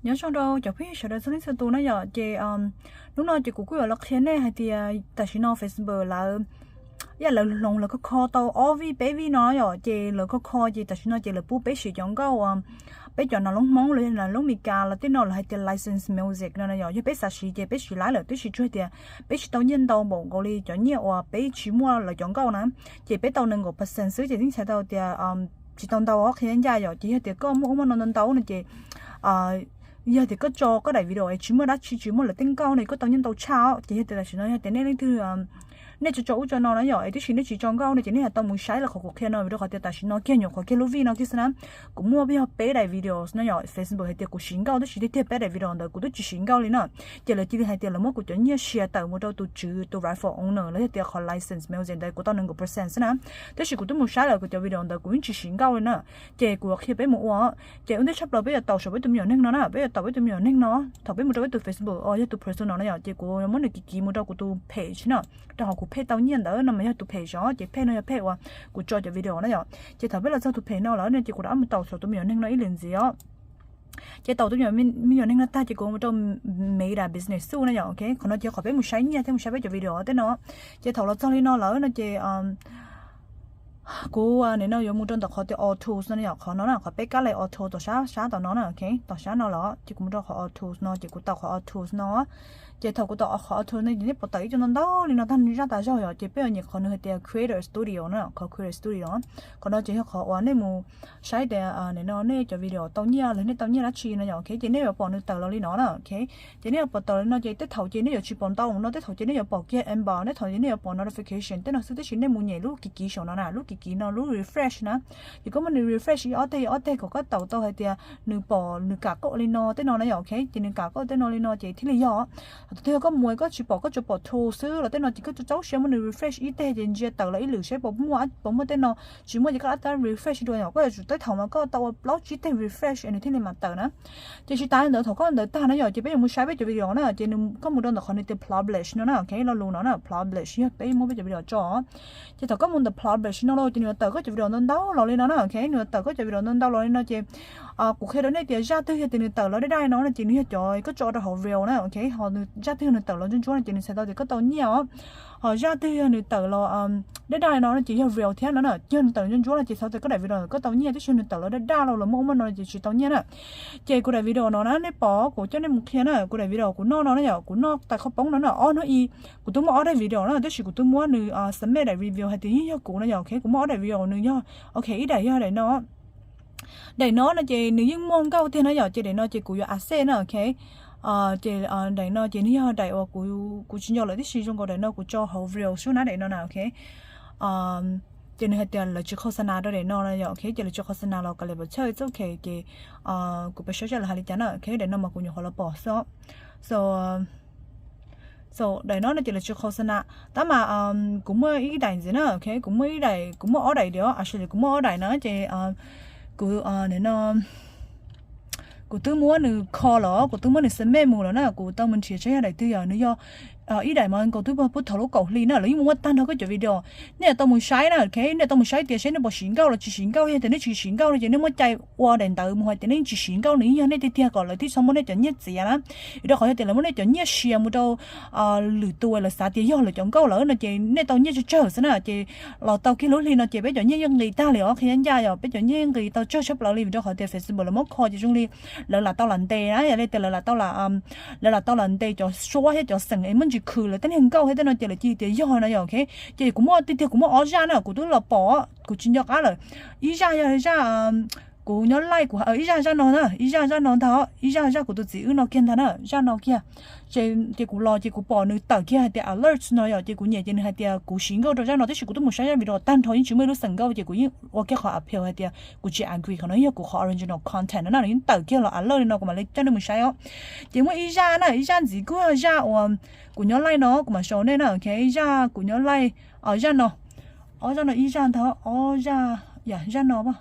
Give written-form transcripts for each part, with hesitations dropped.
nhớ trong đâu chụp hình sau đó xong rồi tụi nó giờ chị lúc nào chị cũng cứ ở lắc trên này hay thì tại vì nó Facebook là giờ là lòng là có kho tàu ovi baby nó giờ chị là có kho chị tại vì nó chị là bố bé sử dụng câu bé chọn nó lông móng lên là lông mì cà là tên nó là hay thì license music nó giờ chứ bé sa sĩ chị bé sử lái là tôi sử chơi thì bé sử tàu nhân tàu bộ gọi đi chọn nhiều bé chỉ mua là chọn câu nè chị bé tàu nâng 1% xứ chị tính sẽ tàu thì chỉ tàu tàu khi đến giờ chị thì có mua nó tàu này chị giờ thì có cho có đại video ấy chỉ mới đã chỉ mới là tên cao này có tao nhân tao chao thì hiện tại là nói thế nên thứ nên cho nó nói rồi thì chỉ nên chỉ cho cao này chỉ nên là tao muốn sai là khó khăn nó video có thể tại nó kia nhiều khó khăn lúc vì nó kia sao cũng mua bây giờ bé đại video nó nhỏ Facebook hay tiệt của xin cao đó chỉ để bé đại video đó cũng chỉ xin cao lên nữa chỉ là chỉ hay tiệt là một của cho nhiều share tao một đâu tụ chữ tụ rifle owner là tiệt họ license music đây của tao nâng 1% nữa thế chỉ của tôi muốn sai là của cho video đó cũng chỉ xin cao lên nữa chỉ của khi bé mua chỉ ông thấy sắp rồi bây giờ tao sẽ với tụi nhỏ nên nó nè bây giờ tao với tụi nhỏ nên nó thằng bé một đâu với tụi Facebook giờ tụi personal nó nhỏ chỉ của muốn được kỹ một đâu của tụi page nữa cho họ của page tao nhiên đó nó mới tụi page đó chỉ page nó page của cho video nó nhỏ chỉ thằng bé là sao tụi page nó nên chỉ của đã một tàu số tụi nhỏ nên nó ý liền gì á chỉ tàu tụi nhỏ mình nhỏ nên nó ta chỉ của một đâu mấy là business su nó nhỏ ok còn nó chỉ có bé một sáng nha thêm một sáng bé cho video tới nó chỉ thầu là cho lên nó lỡ nó chỉ cô này nó dùng một trong tập họ thì auto nó nhỏ khó nó là khó bé cái này auto tổ sáng tàu nó nè ok tổ sáng nó lỡ chỉ cũng một khó auto nó chỉ cũng tàu khó auto nó chỉ thầu của tàu khó auto này thì bắt tay cho nó đó thì nó thành ra tại sao vậy chỉ bây giờ nhiều khó nữa thì creator studio nó khó creator studio còn nó chỉ khó quá nên mu sai để này nó này cho video tàu nhiều lên tàu nhiều là chi nó nhỏ ok chỉ nếu bỏ nữa tàu nó đi nó nè ok chỉ nếu bỏ tàu nó chỉ tới thầu chỉ nếu chỉ bỏ tàu nó tới thầu chỉ nếu bỏ kia em bảo nếu thầu chỉ nếu bỏ notification tới nó sẽ tới chỉ nếu mu nhảy lúc kỳ số nó nè lúc kỳ nó lúc refresh nè thì có mình refresh ở đây có cái tàu hay thì nửa bỏ nửa cả cọ lên nó tới nó nhỏ ok chỉ nửa cả cọ tới nó lên nó chỉ thì là do theo có mùi có chỉ bỏ thô xứ là tới nó chỉ có cháu xem mình refresh ít thế thì chỉ tàu lấy lửa sẽ bỏ mua tới nó chỉ mua chỉ có ta refresh đôi nhỏ có là tới thầu mà có tàu blog chỉ tới refresh anh thì lên mặt tàu nữa chỉ ta nữa thầu có đợt ta nó nhỏ chỉ bây giờ mua sai bây giờ video nữa chỉ có một đơn là còn đi publish nữa ok nó luôn nó publish bây giờ mua bây giờ video cho chỉ thầu có một đơn publish nó chỉ nữa tàu có video nó đâu rồi lên nó ok nữa tàu có video nó đâu rồi nó chỉ cuộc khi đó này thì ra tới thì tàu nó đây nó là chỉ nữa trời có cho được họ real nữa ok họ ra tới tàu nó chúng nó chỉ sẽ tàu thì có tàu nhiều họ ra tới nữa tàu là đây nó chỉ là real thế nó nè chứ tàu chúng là chỉ sau thì có đại video có tàu nhiều chứ tàu nó đây là mỗi nó chỉ tàu nhiều nè chỉ của đại video nó này bỏ của cho nên một khi nó của đại video của nó nhỏ của nó tại không bóng nó y của tôi mua đại video nó tức của tôi mua nữa sắm đại review hay thì của nó nhỏ ok của mua đại video nữa nhá ok ý đại nó để nó là chỉ nếu như mong cao thì nó nhỏ chỉ để nó chỉ của asset nữa ok chỉ để nó chỉ như đại của chính nhau là cái sử dụng của để nó của cho hậu real số nó để nó nào ok chỉ nên tiền là chỉ khó sana đó để nó là nhỏ ok chỉ là chỉ khó sana là cái level chơi ok chỉ của bây giờ là hai lý nó ok để nó mà của nhiều họ là bỏ so để nó chỉ là chưa khó sana đó mà cũng mới ý đại gì nữa ok cũng mới đại cũng mới ở đại đó actually cũng mới ở đại nó chỉ của nên nó của tôi muốn được call nó của tôi muốn được xem memo nó của tôi mình chia sẻ đại tư giờ nữa do ý đại mà của tôi bắt thầu cầu li nó lấy muốn tan thôi cái video nè tôi muốn sai nè cái nè tôi muốn sai tiền sẽ nó bỏ xỉn cao là chỉ xỉn cao thì nó chỉ xỉn cao thì nó mới chạy qua đèn tàu mà thì nó chỉ xỉn cao nữa nên thì tiền còn lại thì xong muốn nó chọn nhất gì á đó khỏi tiền là muốn nó chọn nhất share một đâu lử tuổi là xả tiền do là chọn cao lỡ nó chỉ nè tàu nhất cho thế nào chỉ là tàu cái lối li nó chỉ bây giờ nhất người ta liệu khi anh ra rồi bây giờ nhất người tàu cho shop lại li đó khỏi tiền Facebook là mất kho chỉ chung li là tao lần tê á vậy tiền là tao lần tê cho số hết cho sừng ấy mình chỉ khử là tên hình cao hết tên nó chỉ là chi tiền do nó ok chỉ cũng mua tiền cũng mua ở ra nữa cũng tôi là bỏ cũng chỉ nhớ cái là ý ra cũng nhớ like của ý ra nó nữa ý ra nó đó ý ra của tôi chỉ nó kiên thà nữa ra nó kia chỉ cũng lo chỉ cũng bỏ nữa tờ kia thì alert nó rồi chỉ cũng nhẹ chỉ hay thì cũng xin câu rồi ra nó thì cũng tôi một sáng video tan thôi chỉ mới lúc sừng câu chỉ cũng ok họ appeal hay thì cũng chỉ agree họ nói của họ original content nó những tờ kia là alert nó cũng mà lấy cho nên một sáng chỉ mới ý ra gì cũng ra của nhớ like nó cũng mà số nên là cái ra của nhớ like ở ra nó ý ra thọ ra nó mà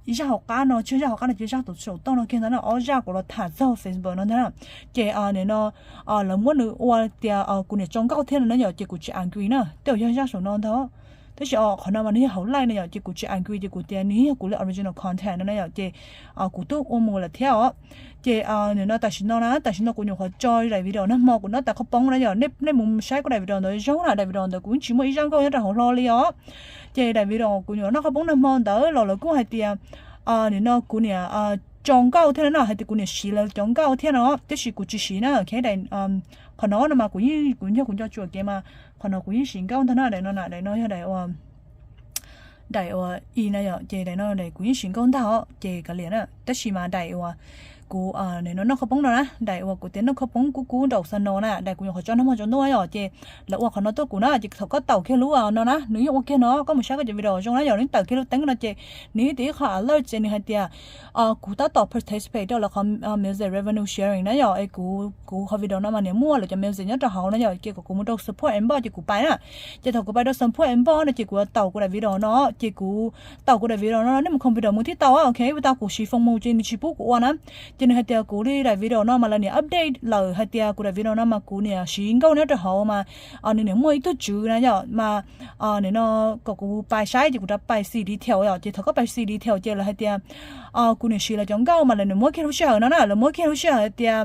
ý ra học cá nó chưa ra học cá là chưa ra tổ số tao nó kia nó ở ra của nó thả ra Facebook nó thế nào chị này nó là muốn nữa thì của này trong cao thiên nó nhỏ chị của chị ăn quý nữa tiểu ra số nó đó thế thì họ nó mà này hậu lại này chỉ cụ chỉ angry chỉ cụ tiền này cụ là original content nó này chỉ cụ tôi ôm một là theo chỉ nếu nó tại sao nó cũng nhiều họ chơi đại video nó mò của nó tại không bông này giờ nếp muốn sai của đại video nó giống là đại video nó cũng chỉ mới giống câu nhất là họ lo li ó chỉ đại video của nó không bông nó mò đỡ rồi cũng hay tiền nếu nó cũng nè trồng cao thế nào hay thì cũng nè xí là trồng cao thế nào thế thì cũng chỉ xí nữa cái này còn nó mà cũng cho chuột cái mà còn nó cũng xí cao thế nào để nó như đại y này giờ chỉ đại nó đại cũng xí cao thao chỉ cái liền á thế thì mà đại cú này nó không bóng đâu nè đại của tiền nó không bóng cú đầu sân nó nè đại của họ cho nó mà cho nó rồi chị là của nó tốt của nó chỉ có tàu kia lúa nó nè nếu như nó có một số cái video trong đó giờ đến tàu kia tính nó chị nếu tí họ alert chị này thì cú ta tập participate đó là không music revenue sharing nó giờ cú họ video nó mà nếu mua là cho music nhớ cho họ nó giờ chị của một đầu support em bao chị của bài nè chị thầu của bài đó support em bao nó chị của tàu của đại video nó chị của tàu của đại video nó nếu mà không video muốn thiết tàu ok với tàu của chị phong mô trên chị bút của nó cho nên hai tia cú đi đại video nó mà là nè update lời hai tia của đại video nó mà cú nè xin câu nữa cho họ mà nè mua ít chữ này nhở mà nè nó có cú bài sai thì cú đã bài CD theo nhở chỉ thằng có bài CD theo chỉ là hai tia cú nè xí là giống câu mà là nè mua cái lúc nó nè là mua cái lúc hai tia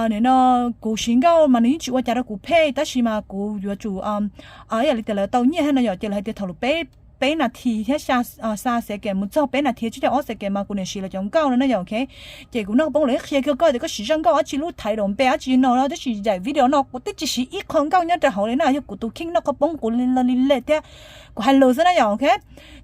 nè nó cú xin câu mà nè chịu qua trả đó cú pay tất nhiên mà cú vừa chủ giờ là tàu nhẹ hay là nhở chỉ là hai tia thầu pay bé là thì thế xa sẽ kèm một số bé là thì chứ cho sẽ kèm mà cũng là là giống cao nữa nó ok chỉ cũng nó bông lấy khi cái thì có sử dụng cao chỉ lúc thay đổi bé chỉ nó đó chỉ giải video nó cũng chỉ chỉ ít con cao nhất là hậu này như của tụi kinh nó có bông của lên thế của hello thế này ok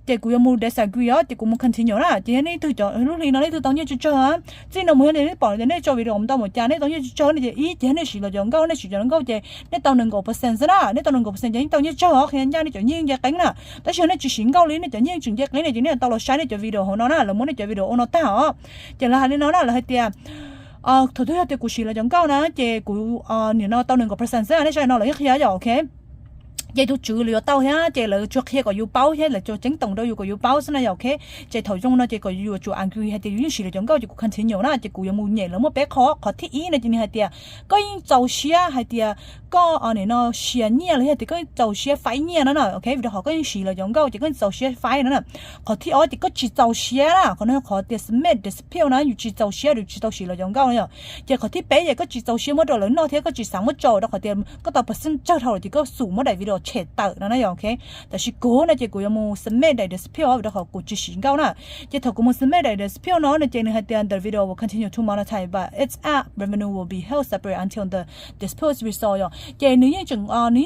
chỉ cũng muốn disagree á chỉ cũng muốn continue là chỉ này tôi cho lúc này nó lấy tôi tao như cho á chỉ nó muốn này bỏ này cho video ông tao một cha này tao như cho này ý chỉ này là giống cao này sử dụng cao chỉ này tao đừng có percent đó này tao đừng có percent chỉ tao như cho khi anh ra này cho nhiên ra cánh nè tại sao này chỉ xin cao lý này cho nhiên chuyện giác lý này chỉ này tao là sai này cho video họ nó là muốn này cho video nó tao chỉ là hai nó là hai tia thôi thứ hai tia của chị là giống cao nè chỉ của nó tao đừng có percent này cho nó là ít giá ok vậy tôi chữ liệu tao ha chỉ là cho khi có yêu báo hết là cho chính tổng đâu yêu có yêu báo thế này ok chỉ thầu trong nó chỉ có yêu cho anh hay thì những sự là giống câu chỉ có khăn nhiều na chỉ có yêu muốn nhẹ lắm một bé khó thiết ý này chỉ hay tiệt có những giàu xia hay tiệt có này nó xia nhẹ là thì có giàu xia phải nhẹ nữa nè ok vì họ có những sự là giống câu chỉ có giàu xia phải nữa nè họ thiết ở thì có chỉ giàu xia là còn nó họ tiệt smart display nó chỉ giàu xia được chỉ giàu xia là giống câu nữa chỉ có thiết bé vậy có chỉ giàu xia mất rồi lớn nó thế có chỉ sáng mất rồi đó họ tiệt có tập percent cho thầu thì có số mất đại video chết tờ nó nói ok,แต่是cố này chỉ cố muốn xem mấy đại display ở đó họ cố chỉ xin cao nè, chỉ thầu cố muốn xem mấy đại display nó nên chỉ nên hai tiền the video will continue to monetize but its ad revenue will be held separate until the display is resolved. Chỉ nếu như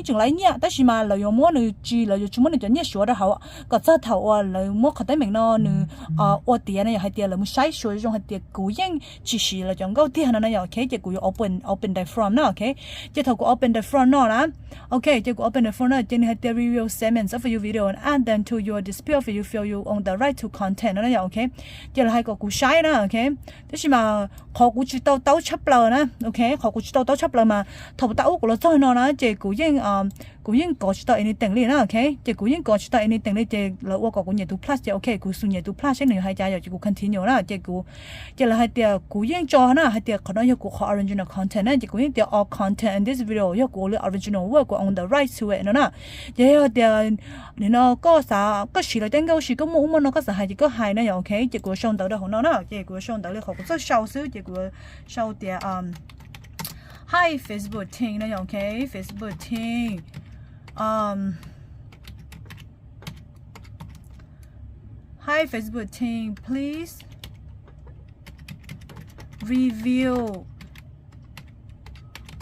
chừng lấy nhẹ,但是mà lợi dụng mua nữ chỉ lợi dụng chúng mình cho nhẹ số đó họ, có rất thầu lợi mua có tới mình nó nữ ở tiền này hai tiền là muốn sai số trong hai tiền cố yên chỉ xí là chọn cao tiền nó nói ok, chỉ cố open the front nó ok, chỉ thầu cố open the front nó là ok, chỉ cố open the front nó chỉ nên review segments of your video and add them to your display if you feel you own the right to content nó nói ok, chỉ là hai cái cố sai nó ok, thế nhưng mà họ cố chỉ tao chấp lời nè ok, họ cố chỉ tao chấp lời mà thầu tao của nó cho nó chỉ cố yên có chỉ tao anything liền nó ok, chỉ cố yên có chỉ tao anything liền chỉ là我có nhiệt độ plus chỉ ok, cố số nhiệt độ plus này hai trái rồi chỉ cố continue nó chỉ là hai tia cố yên cho nó hai tia có nó yêu cố original content này chỉ cố yên tia all content in this video yêu cố original work của on the right to it nó nè, chỉ tia nó có啥có gì là真高是có冇mà nó có啥hay chỉ có hay nó ok, chỉ cố xong tới đó nó nè, chỉ cố xong tới là họ cũng rất sâu xíu chỉ cố sâu tia hi Facebook thing nó ok, Facebook thing hi Facebook team, please review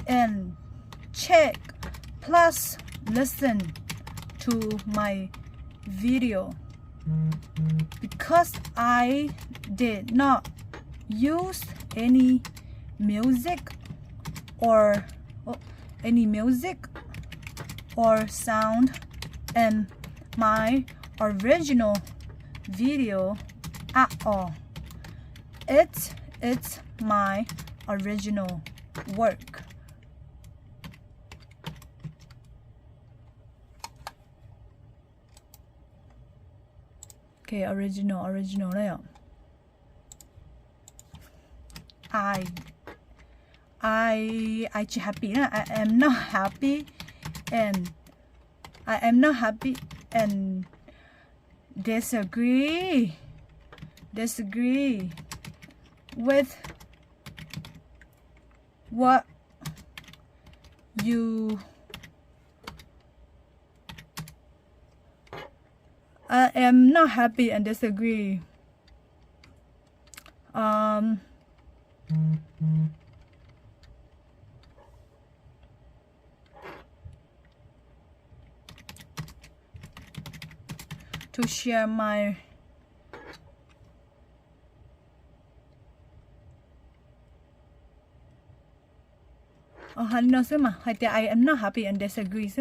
and check plus listen to my video because I did not use any music or sound in my original video at all. It's my original work. Okay, original đấy ạ. I happy. I am not happy and disagree with what you I am not happy and disagree to share my I am not happy and disagree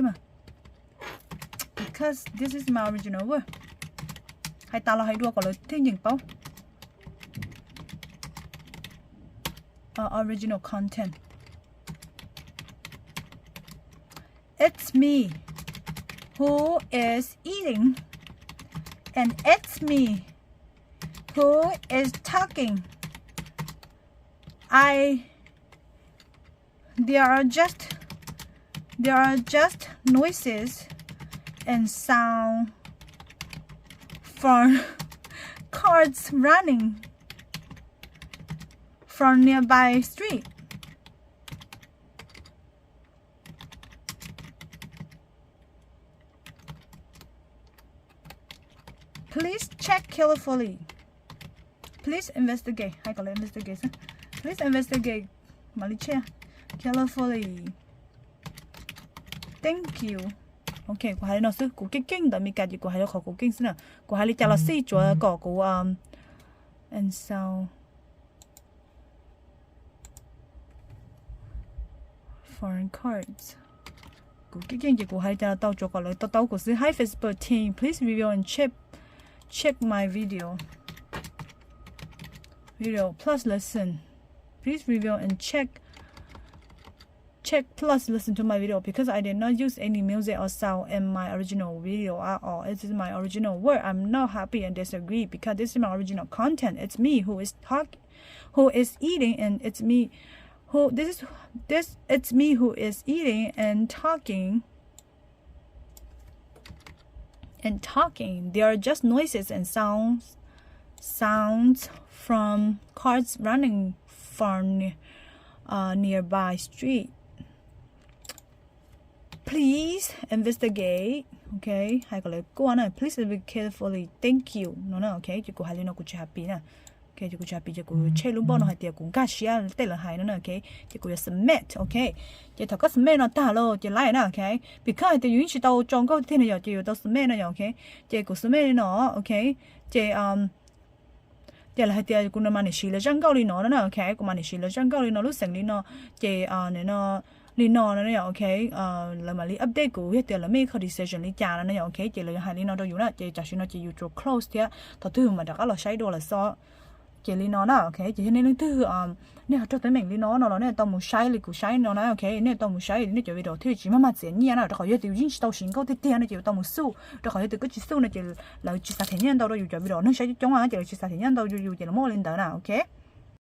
because this is my original word. Original content. It's me who is eating, and it's me who is talking. There are just noises and sound from cars running from nearby street. Please check carefully. Please investigate. I call it investigation. Please investigate carefully. Thank you. Okay, cô hãy nói sự cô kinh đó mi cái gì cô hãy khó cô kinh xí nè. Cô hãy cho là sĩ chúa có cô and so foreign cards. Cô kinh gì cô hãy cho là tao cho cô là tao cô xí. Hi Facebook team, please review and check my video plus listen. Please review and check plus listen to my video because I did not use any music or sound in my original video at all. This is my original word. I'm not happy and disagree because this is my original content. It's me who is eating, and it's me who it's me who is eating and talking. There are just noises and sounds from cars running from nearby street. Please investigate. Okay, hai có lời cô này. Please investigate carefully. Thank you. Nó okay. Chị cô hai lên nó cũng happy nè. Okay, chị cô happy chị cô chơi luôn bao nó hai tiệt cũng cả share tên là hai nữa nè. Okay, chị cô submit. Okay, chị thằng có submit nó ta lo chị lại nè. Okay, because chị允许到中国天呢，chị到submit nó. Okay, chị cô submit nó. Okay, chị giờ là hai tiệt cô nó mà xí là trang cao đi nó nè. Okay, cô mà xí là trang cao đi nó lúc sáng đi nó chị này nó lý nó nè. Okay, là mà lý update của hiện tại là make a decision lý trả nè. Okay, chị là hai lý nó đâuอยู่nè. chị trả xin nó chị use close thế. Thằng thứ mà đã có là sai đồ là so chị lý nó nè. Okay, chị nên thứ nè cho tới mình lý nó là nè tao muốn sai lý của sai nó nè. Okay, nè tao muốn sai nè chuẩn bị đồ thứ chị mà tiền nhỉ nè. Đó khỏi tiêu chính tao xin có tiền nè chị tao muốn su. Đó khỏi tiêu cái chỉ su nè chị là chỉ sao thế nhân tao đâu chuẩn bị đồ nó sai chống chị chỉ sao thế nhân tao chị là mua lên đó nè. Okay.